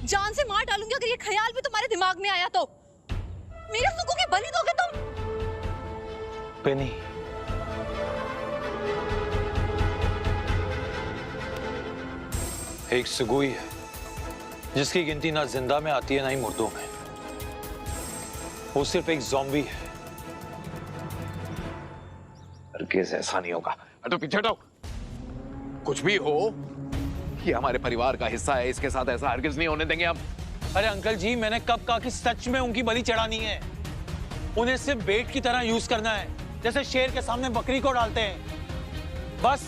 जान से मार डालूंगी अगर ये ख्याल भी तुम्हारे दिमाग में आया तो। मेरे सुकू की बलि दोगे तुम? पेनी, एक सुगुई है जिसकी गिनती ना जिंदा में आती है ना ही मुर्दों में। वो सिर्फ एक ज़ॉम्बी है। हरगिज़ ऐसा नहीं होगा। तो पीछे हटो। कुछ भी हो, ये हमारे परिवार का हिस्सा है, इसके साथ ऐसा हरगिज़ नहीं होने देंगे हम। अरे अंकल जी, मैंने कब कहा कि सच में उनकी बलि चढ़ानी है? उन्हें सिर्फ बेट की तरह यूज करना है, जैसे शेर के सामने बकरी को डालते हैं, बस।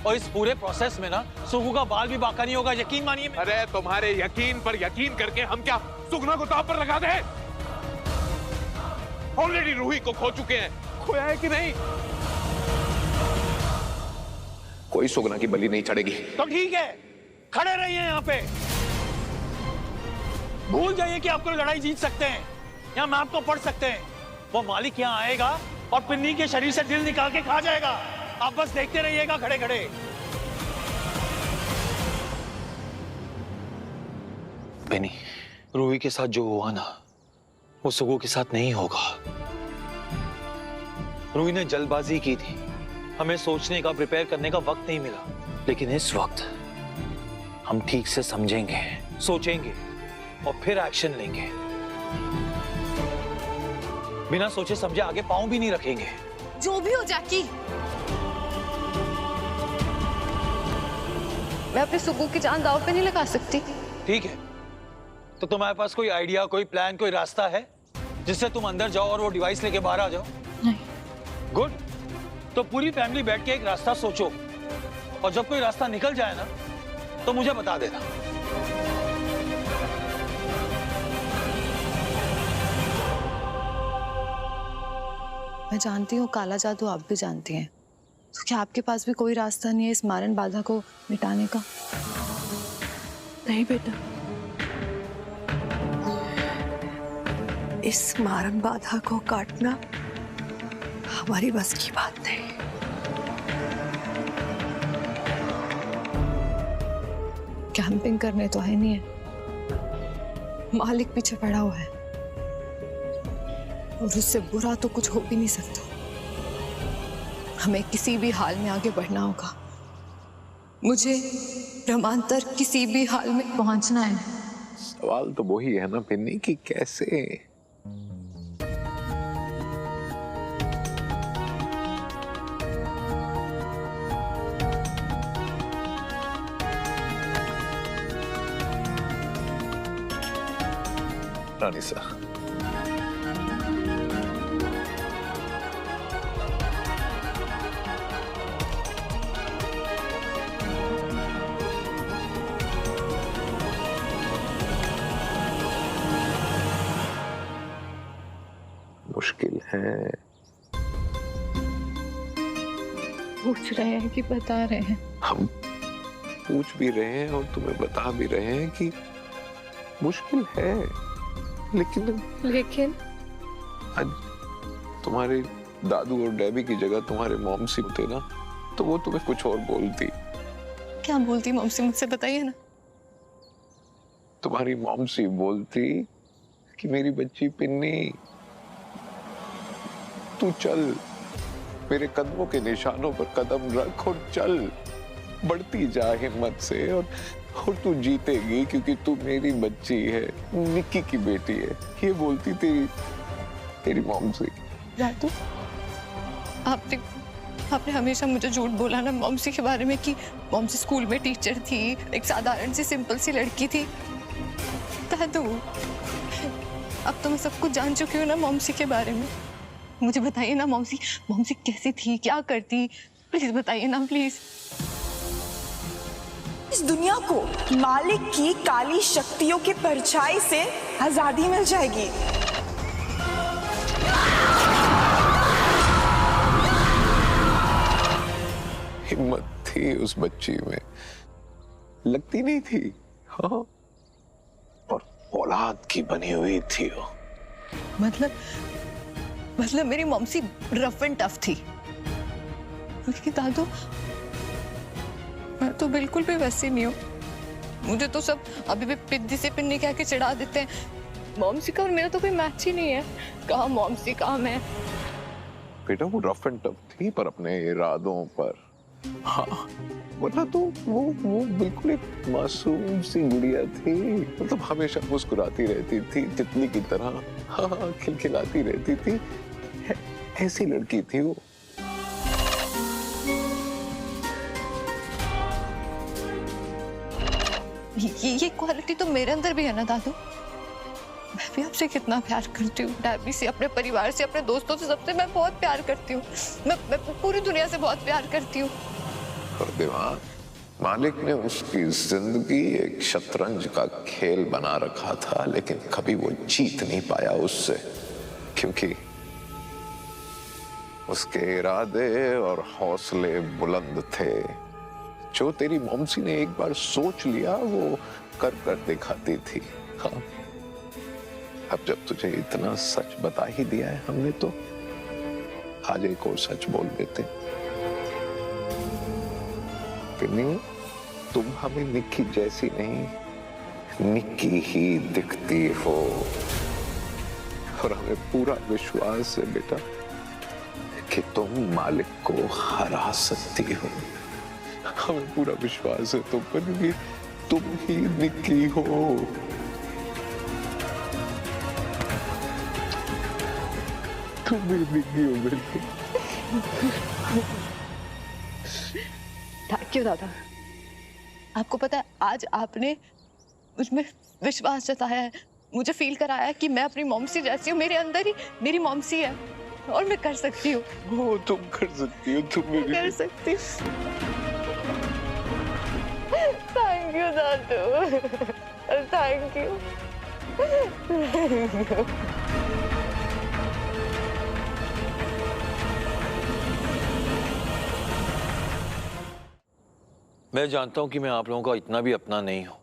और इस पूरे प्रोसेस में ना सुगु का बाल भी बाका नहीं होगा, यकीन मानिए। अरे तुम्हारे यकीन पर यकीन करके हम क्या सुगना को दांव पर लगा दें? ऑलरेडी रूही को खो चुके हैं, खोया है कि नहीं? कोई सुगना की बलि नहीं चढ़ेगी। तो ठीक है, खड़े रहिए यहाँ पे। भूल जाइए कि आपको लड़ाई जीत सकते हैं या मैप को पढ़ सकते हैं। वो मालिक यहाँ आएगा और पिन्नी के शरीर से दिल निकाल के खा जाएगा। आप बस देखते रहिएगा खड़े खड़े। पेनी, रूही के साथ जो हुआ ना, वो सुगु के साथ नहीं होगा। रूही ने जल्दबाजी की थी, हमें सोचने का, प्रिपेयर करने का वक्त नहीं मिला। लेकिन इस वक्त हम ठीक से समझेंगे, सोचेंगे और फिर एक्शन लेंगे। बिना सोचे समझे आगे पांव भी नहीं रखेंगे। जो भी हो जैकी, मैं अपने सुगु की जान दांव पे नहीं लगा सकती। ठीक है, तो तुम्हारे पास कोई आइडिया, कोई प्लान, कोई रास्ता है जिससे तुम अंदर जाओ और वो डिवाइस लेके बाहर आ जाओ? नहीं। गुड, तो पूरी फैमिली बैठ के एक रास्ता सोचो और जब कोई रास्ता निकल जाए ना तो मुझे बता देना। मैं जानती हूँ काला जादू आप भी जानती हैं, तो क्या आपके पास भी कोई रास्ता नहीं है इस मारन बाधा को मिटाने का? नहीं बेटा, इस मारन बाधा को काटना हमारी बस की बात नहीं। कैंपिंग करने तो है नहीं है, मालिक पीछे पड़ा हुआ है और उससे बुरा तो कुछ हो भी नहीं सकता। हमें किसी भी हाल में आगे बढ़ना होगा। मुझे ब्रह्मांतर किसी भी हाल में पहुंचना है। सवाल तो वही है ना पिन्नी, कि कैसे? रानी साहब, मुश्किल है। पूछ रहे हैं कि बता रहे हैं? हम पूछ भी रहे हैं और तुम्हें बता भी रहे हैं कि मुश्किल है, लेकिन आज तुम्हारे दादू और डैबी की जगह तुम्हारे मॉमसी होते ना, तो वो तुम्हें कुछ और बोलती। क्या बोलती मॉमसी, मुझसे बताइए ना। तुम्हारी मॉमसी बोलती कि मेरी बच्ची पिन्नी, तू चल, मेरे कदमों के निशानों पर कदम रख और चल, बढ़ती जा हिम्मत से, और तू जीतेगी क्योंकि तू मेरी बच्ची है, निक्की की बेटी है। ये बोलती तेरी मॉमसी। दादू, आपने हमेशा मुझे झूठ बोला ना मॉमसी के बारे में, कि मॉमसी स्कूल में टीचर थी, एक साधारण सी सिंपल सी लड़की थी। दादू, अब तो मैं सब कुछ जान चुकी हूँ ना मॉमसी के बारे में। मुझे बताइए ना मॉमसी कैसी थी, क्या करती, प्लीज बताइए ना प्लीज। इस दुनिया को मालिक की काली शक्तियों की परछाई से आजादी मिल जाएगी। हिम्मत थी उस बच्ची में, लगती नहीं थी। हाँ, और औलाद की बनी हुई थी वो। मतलब मेरी मॉमसी रफ एंड टफ थी। लेकिन दादू, मैं तो बिल्कुल भी वैसी नहीं हूँ। मुझे तो सब अभी भी पिद्दी से पिन्नी कह के चिढ़ा देते हैं। मॉमसी का और मेरा तो कोई मैच ही नहीं है। कहाँ मॉमसी कहाँ मैं। बेटा वो रफ एंड टफ थी पर अपने इरादों पर, हाँ, वरना तो वो बिल्कुल एक मासूम सी गुड़िया थी। मतलब हमेशा मुस्कुराती रहती थी तितली की तरह, हाँ, खिलखिलाती रहती थी। ऐसी लड़की थी वो। ये क्वालिटी तो मेरे अंदर भी है ना दादू। मैं भी आपसे कितना प्यार करती हूँ, डैबी से, अपने परिवार से, अपने दोस्तों से, सबसे मैं बहुत प्यार करती हूँ। मैं पूरी दुनिया से बहुत प्यार करती हूँ। और दिमाग, मालिक ने उसकी जिंदगी एक शतरंज का खेल बना रखा था, लेकिन कभी वो जीत नहीं पाया उससे, क्योंकि उसके इरादे और हौसले बुलंद थे। जो तेरी मॉमसी ने एक बार सोच लिया वो कर कर दिखाती थी। हाँ, अब जब तुझे इतना सच बता ही दिया है हमने, तो आज एक और सच बोल देते। पिन्नी, तुम हमें निक्की जैसी नहीं, निक्की ही दिखती हो। और हमें पूरा विश्वास है बेटा कि तुम मालिक को हरा सकती हो। हमें पूरा विश्वास है तुम पर कि तुम ही निक्की हो। तुम ही निक्की हो बेटा। थैंक यू दादा। आपको पता है, आज आपने मुझमें विश्वास जताया है, मुझे फील कराया है कि मैं अपनी मॉमसी जैसी हूँ। मेरे अंदर ही मेरी मॉमसी है और मैं कर सकती हूँ। वो तुम कर सकती हो, तुम मेरी कर सकती हूँ। Thank you Dadu, thank you. मैं जानता हूं कि मैं आप लोगों का इतना भी अपना नहीं हूं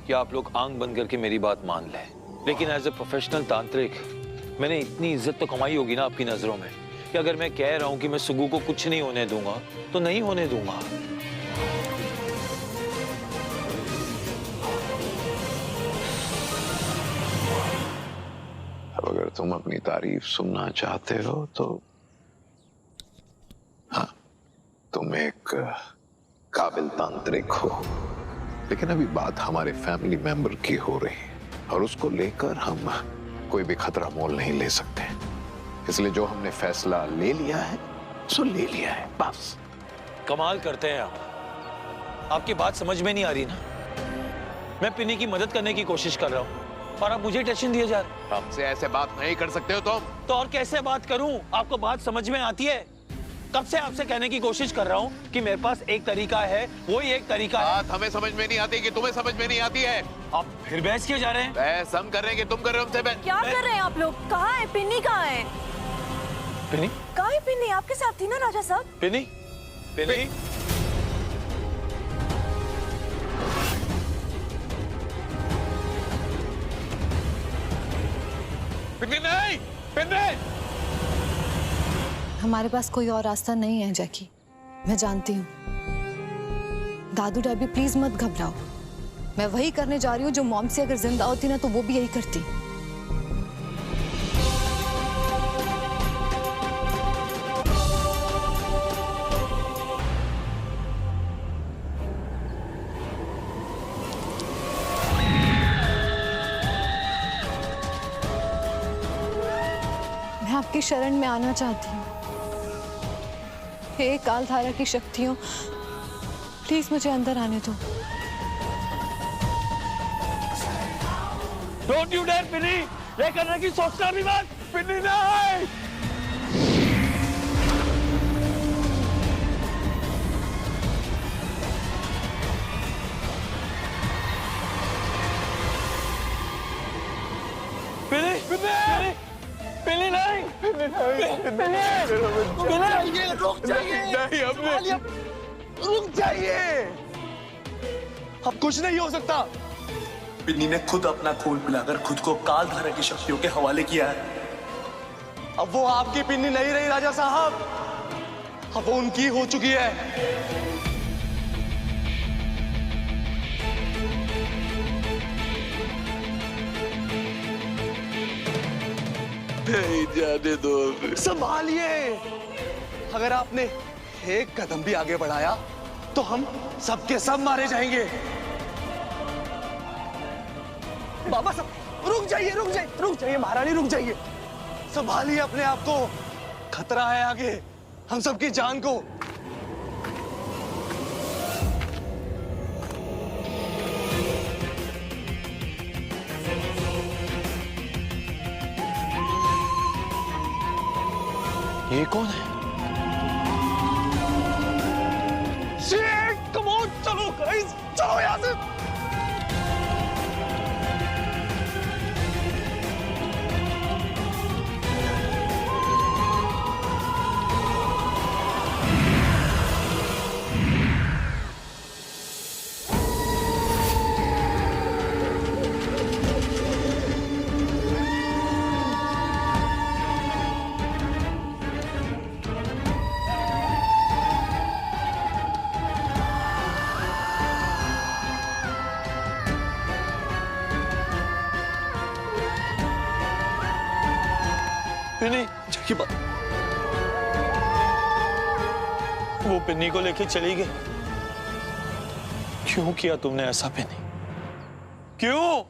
कि आप लोग आंख बंद करके मेरी बात मान लें, लेकिन एज ए प्रोफेशनल तांत्रिक मैंने इतनी इज्जत तो कमाई होगी ना आपकी नजरों में कि अगर मैं कह रहा हूं कि मैं सुगु को कुछ नहीं होने दूंगा तो नहीं होने दूंगा। अब अगर तुम अपनी तारीफ सुनना चाहते हो तो हाँ, तुम एक काबिल तांत्रिक हो, लेकिन अभी बात हमारे फैमिली मेंबर की हो रही है और उसको लेकर हम कोई भी खतरा मोल नहीं ले सकते। इसलिए जो हमने फैसला ले लिया है सो ले लिया है, बस। कमाल करते हैं आप। आपकी बात समझ में नहीं आ रही ना। मैं पिन्नी की मदद करने की कोशिश कर रहा हूँ और आप मुझे टेंशन दिए जा रहे। हमसे ऐसे बात नहीं कर सकते हो तुम। तो और कैसे बात करूं? आपको बात समझ में आती है? कब से आपसे कहने की कोशिश कर रहा हूं कि मेरे पास एक तरीका है, वही एक तरीका है। बात हमें समझ में नहीं आती कि तुम्हें समझ में नहीं आती है। आप फिर बहस किए जा रहे हैं? बहस हम कर रहे हैं कि तुम कर रहे हो हमसे बहस? क्या कर रहे हैं आप लोग? कहाँ है पिन्नी? कहाँ है पिन्नी? कहाँ है पिन्नी? आपके साथ थी ना राजा साहब? पिन्नी? पिन्नी? पिन्नी नहीं, पिन्नी! हमारे पास कोई और रास्ता नहीं है जैकी, मैं जानती हूँ। दादू डैबी प्लीज मत घबराओ। मैं वही करने जा रही हूँ जो मॉम से अगर जिंदा होती ना तो वो भी यही करती। मैं आपकी शरण में आना चाहती हूँ। हे कालधारा की शक्तियों, प्लीज मुझे अंदर आने दो। Don't you dare, पिन्नी! ये करने की सोचना भी मत! पिन्नी नहीं! पिन्नी! पिन्नी! पिन्नी नहीं! पिन्नी! रुक जाइए! नहीं, हमने रुक जाइए! अब कुछ नहीं हो सकता। पिन्नी ने खुद अपना खून पिलाकर खुद को कालधारा की शक्तियों के हवाले किया है। अब वो आपकी पिन्नी नहीं रही राजा साहब, अब वो उनकी हो चुकी है। नहीं जाने दो। संभालिए, अगर आपने एक कदम भी आगे बढ़ाया तो हम सबके सब मारे जाएंगे। बाबा साहब रुक जाइए, रुक जाइए, रुक जाइए महारानी, रुक जाइए। संभालिए अपने आप को, खतरा है आगे हम सबकी जान को। ये कौन है? कम ऑन, चलो गाइस, चलो यहां से। पिन्नी, जबकि वो पिन्नी को लेके चली गई। क्यों किया तुमने ऐसा पिन्नी? क्यों?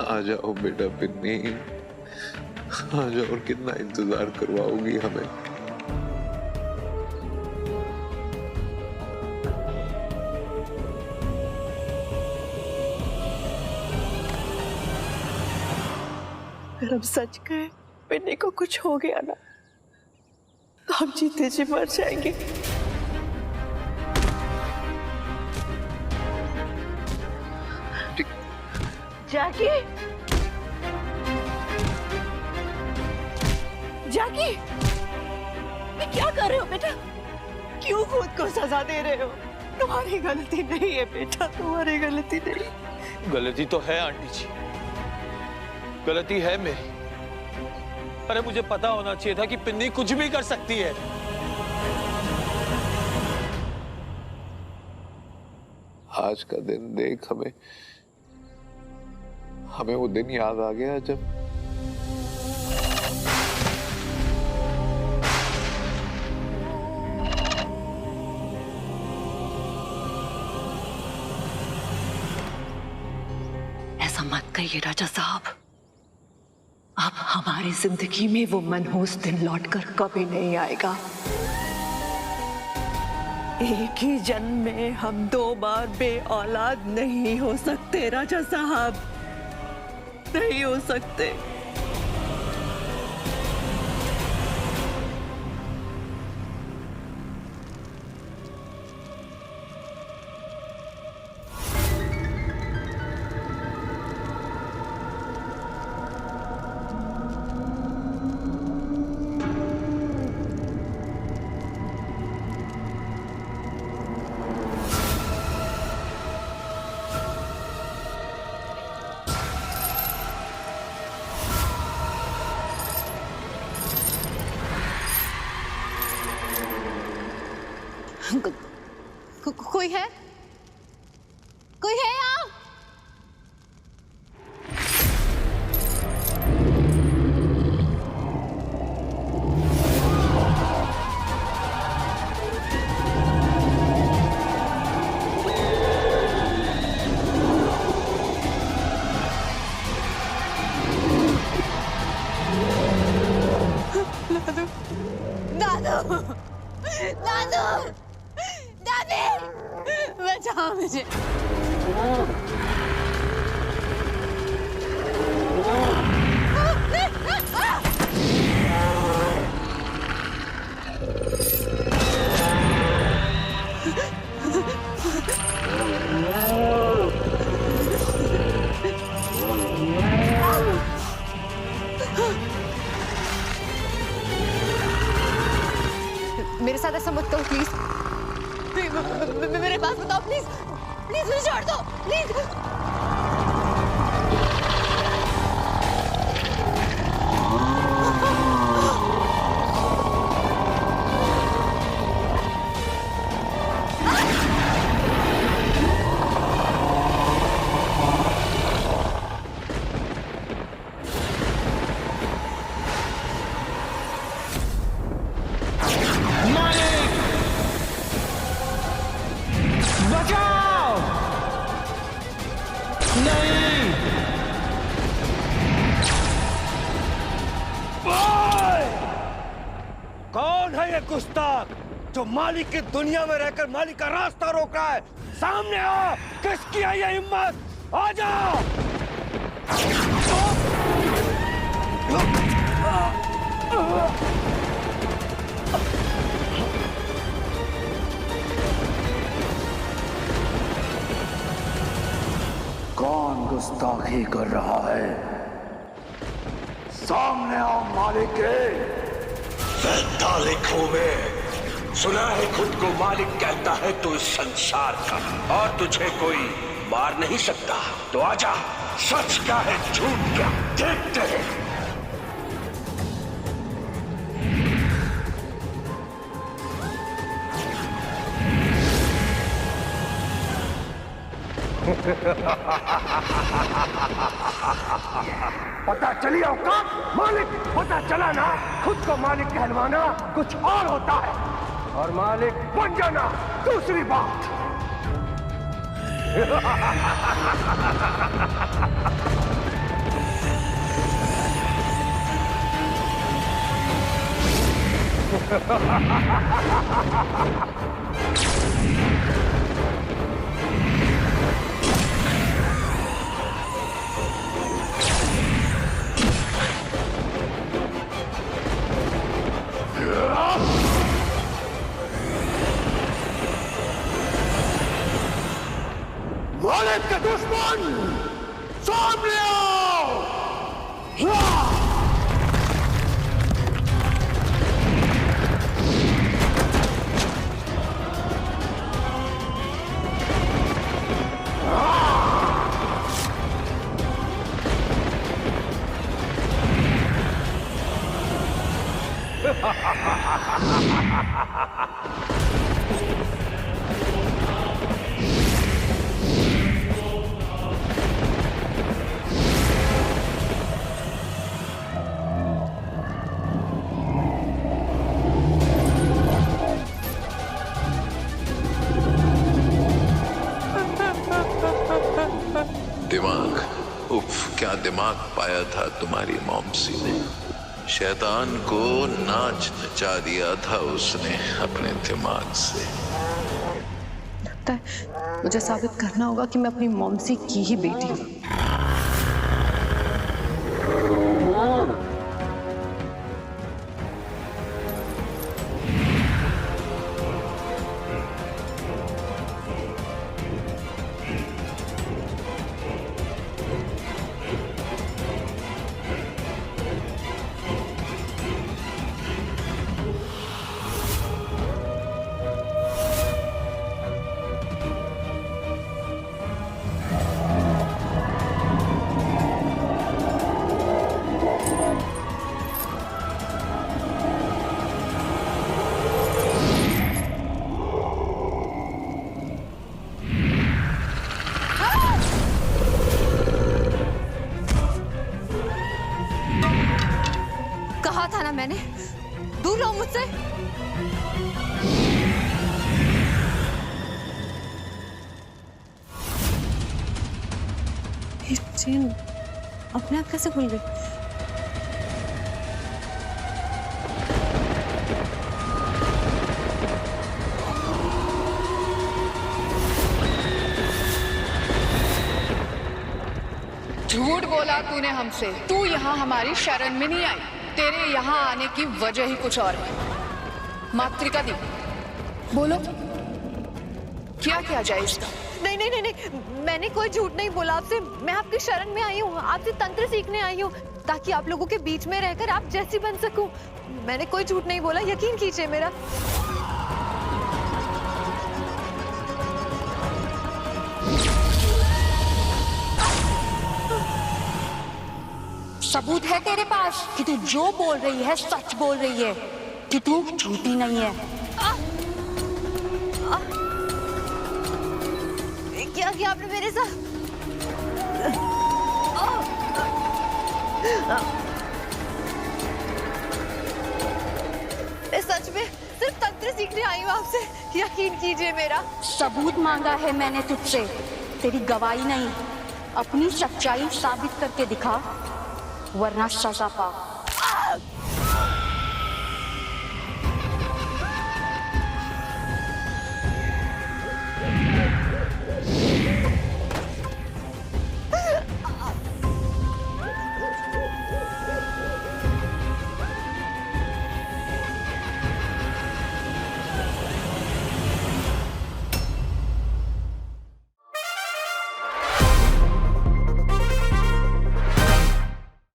आ जाओ बेटा पिन्नी, आ जाओ। और कितना इंतजार करवाओगी हमें? अगर हम सच कहें पिन्नी को कुछ हो गया ना तो हम जीते जी मर जाएंगे। जैकी, जैकी, ये क्या कर रहे हो बेटा? क्यों खुद को सजा दे रहे हो? तुम्हारी गलती नहीं है बेटा, तुम्हारी गलती नहीं। गलती तो है आंटी जी, गलती है मेरी। अरे मुझे पता होना चाहिए था कि पिन्नी कुछ भी कर सकती है। आज का दिन देख, हमें वो दिन याद आ गया जब ऐसा मत कहिए राजा साहब। अब हमारी जिंदगी में वो मनहूस दिन लौटकर कभी नहीं आएगा। एक ही जन्म में हम 2 बार बे औलाद नहीं हो सकते राजा साहब, नहीं हो सकते। कोई है? कोई है यहाँ? दादू, दादी, बचाओ मुझे। मेरे साथ ऐसा मत करो प्लीज। मेरे पास बताओ प्लीज, प्लीज मुझे छोड़ दो प्लीज। कौन है ये गुस्ताख जो मालिक की दुनिया में रहकर मालिक का रास्ता रोक रहा है? सामने आ! किसकी है ये हिम्मत? आ जाओ! कौन गुस्ताखी कर रहा है? सामने आओ मालिक के। तालिक हूं मैं। सुना है खुद को मालिक कहता है तू इस संसार का, और तुझे कोई मार नहीं सकता। तो आजा, सच क्या है झूठ क्या, देखते हैं। पता चली औकात मालिक, पता चला ना? खुद को मालिक कहलवाना कुछ और होता है, और मालिक बन जाना दूसरी बात। मालिक के दुश्मन सामने आओ! दिमाग, उफ क्या दिमाग पाया था तुम्हारी मॉमसी ने। शैतान को नाच नचा दिया था उसने अपने दिमाग से। लगता है मुझे साबित करना होगा कि मैं अपनी मॉमसी की ही बेटी हूँ। कहा था ना मैंने, दूर रहो मुझसे। ये चेन अपने आप कैसे खुल गई? झूठ बोला तूने हमसे। तू यहाँ हमारी शरण में नहीं आई। तेरे यहाँ आने की वजह ही कुछ और है। मातृका दी, बोलो क्या किया जाए इसका? नहीं नहीं नहीं नहीं, मैंने कोई झूठ नहीं बोला आपसे। मैं आपकी शरण में आई हूँ, आपसे तंत्र सीखने आई हूँ ताकि आप लोगों के बीच में रहकर आप जैसी बन सकूं। मैंने कोई झूठ नहीं बोला, यकीन कीजिए मेरा। सबूत है तेरे पास कि तू जो बोल रही है सच बोल रही है, कि तू झूठी नहीं है। क्या किया आपने मेरे साथ? मैं सच में सिर्फ तंत्र सीखने आई हूँ आपसे, यकीन कीजिए मेरा। सबूत मांगा है मैंने तुझसे, तेरी गवाही नहीं। अपनी सच्चाई साबित करके दिखा, वरना सजा पा।